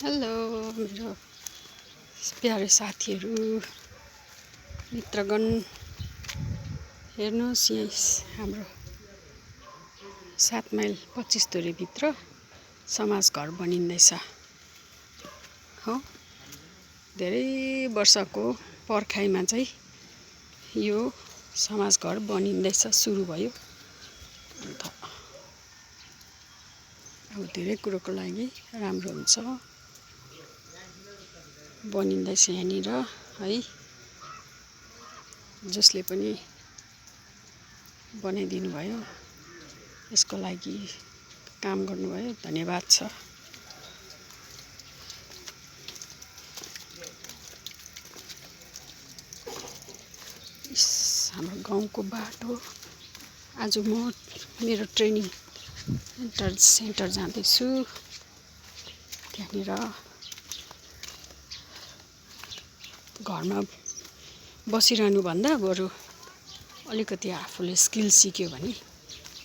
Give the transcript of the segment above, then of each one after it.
Hello मेरो प्यारे साथीहरू मित्रगण हेर्नुहोस् यहाँ हाम्रो 7 माइल 25 दूरीभित्र समाज घर बनिँदैछ हो। धेरै वर्षको पर्खाइमा चाहिँ यो समाज घर बनिँदैछ, सुरु भयो। अन्त अब धेरै कुरोको लागि राम्रो हुन्छ, बनिँदैछ यहाँनिर है। जसले पनि बनाइदिनु भयो यसको लागि काम गर्नुभयो, धन्यवाद छ। हाम्रो गाउँको बाटो। आज म मेरो ट्रेनिङ सेन्टर जाँदैछु। त्यहाँनिर घरमा बसिरहनु भन्दा बरु अलिकति आफूले स्किल सिक्यो भने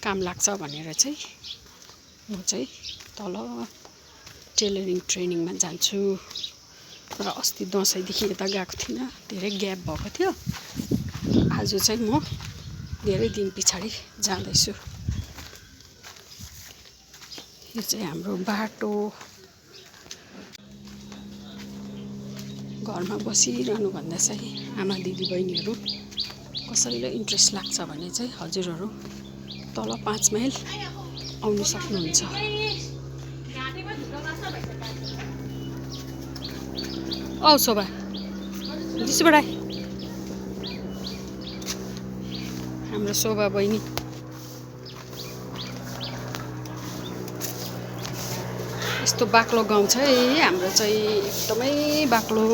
काम लाग्छ भनेर चाहिँ म चाहिँ तल टेलरिङ ट्रेनिङमा जान्छु। र अस्ति दसैँदेखि यता गएको थिइनँ, धेरै ग्याप भएको थियो। आज चाहिँ म धेरै दिन पछाडि जाँदैछु। यो चाहिँ हाम्रो बाटो। घरमा बसिरहनु भन्दा चाहिँ आमा दिदी बहिनीहरू कसैलाई इन्ट्रेस्ट लाग्छ भने चाहिँ हजुरहरू तल 5 माइल आउनु सक्नुहुन्छ। औ शोभा दिसु बडा, हाम्रो शोभा बहिनी यस्तो बाक्लो गाउँ छ है हाम्रो चाहिँ, एकदमै बाक्लो।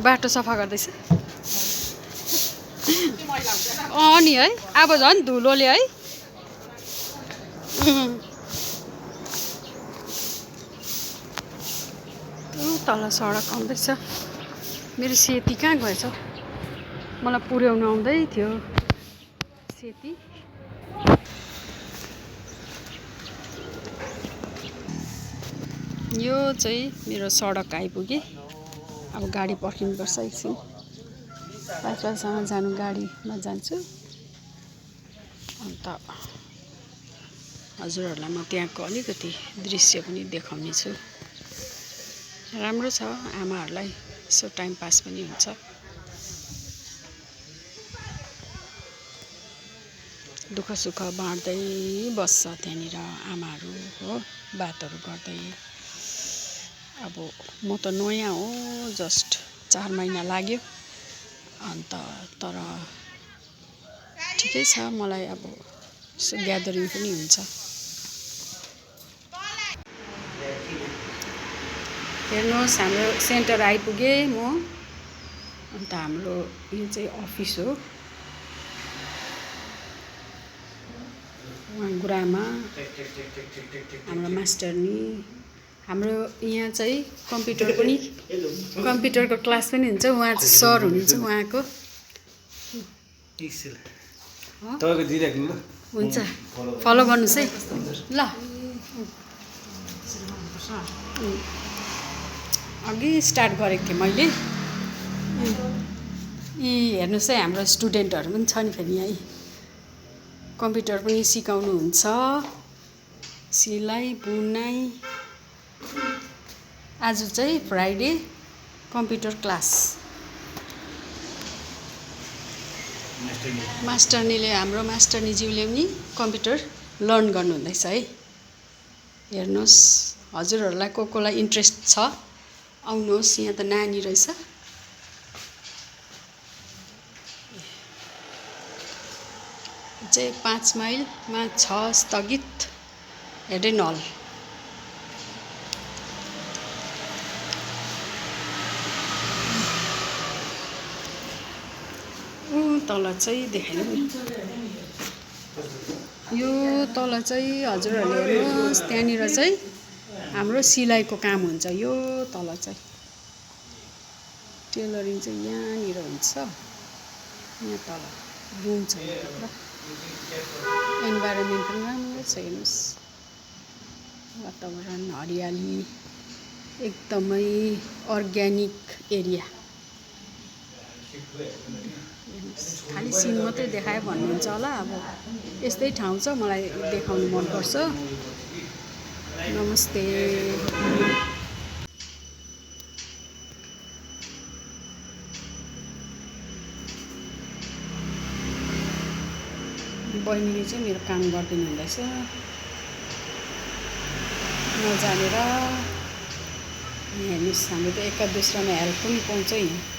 बाटो सफा गर्दैछ नि है। अब झन् धुलोले है। तल सडक आउँदैछ। मेरो सेती कहाँ गएछ? मलाई पुर्याउनु आउँदै थियो सेती। यो चाहिँ मेरो सडक आइपुगे। अब गाडी पर्खिनुपर्छ एकछिन। 5 माइलसम्म जानु गाडीमा जान्छु। अन्त हजुरहरूलाई म त्यहाँको अलिकति दृश्य पनि देखाउने छु। राम्रो छ, आमाहरूलाई यसो टाइम पास पनि हुन्छ। दुःख सुख बाँड्दै बस्छ त्यहाँनिर आमाहरू हो, बातहरू गर्दै। अब म त नयाँ हो, जस्ट 4 महिना लाग्यो। अन्त तर ठिकै छ, मलाई अब यसो ग्यादरिङ पनि हुन्छ। हेर्नुहोस् हाम्रो सेन्टर आइपुगे म। अन्त हाम्रो यो चाहिँ अफिस हो। उहाँ गुरुआमा, हाम्रो मास्टरनी। हाम्रो यहाँ चाहिँ कम्प्युटरको क्लास पनि हुन्छ। उहाँ चाहिँ सर हुनुहुन्छ। उहाँको हुन्छ, फलो गर्नुहोस् है ल। अघि स्टार्ट गरेको थिएँ मैले। यी हेर्नुहोस् है, हाम्रो स्टुडेन्टहरू पनि छ नि फेरि यहीँ। कम्प्युटर पनि सिकाउनुहुन्छ, सिलाइ बुनाइ। आज चाहिँ फ्राइडे कम्प्युटर क्लास। मास्टरनीले, हाम्रो मास्टरनीज्यूले पनि कम्प्युटर लर्न गर्नुहुँदैछ है। हेर्नुहोस्, हजुरहरूलाई कोलाई इन्ट्रेस्ट छ आउनुहोस्। यहाँ त नानी रहेछ। चाहिँ 5 माइलमा छ स्थगित हेडेन हल। तल चाहिँ देखाइदिनु। यो तल चाहिँ हजुरहरूले हेर्नुहोस्, त्यहाँनिर चाहिँ हाम्रो सिलाइको काम हुन्छ। यो तल चाहिँ टेलरिङ चाहिँ यहाँनिर हुन्छ। यहाँ तल बुन्छ। इन्भाइरोमेन्ट पनि राम्रो छ हेर्नुहोस्, वातावरण हरियाली एकदमै अर्ग्यानिक एरिया। खालि सिन मात्रै देखायो भन्नुहुन्छ होला, अब यस्तै ठाउँ छ, मलाई देखाउनु मनपर्छ। नमस्ते। बहिनीले चाहिँ मेरो काम गरिदिनु हुँदैछ नजानेर। हेर्नुहोस्, हामी त एकादुस्रामा हेल्प पनि पाउँछ यहाँ।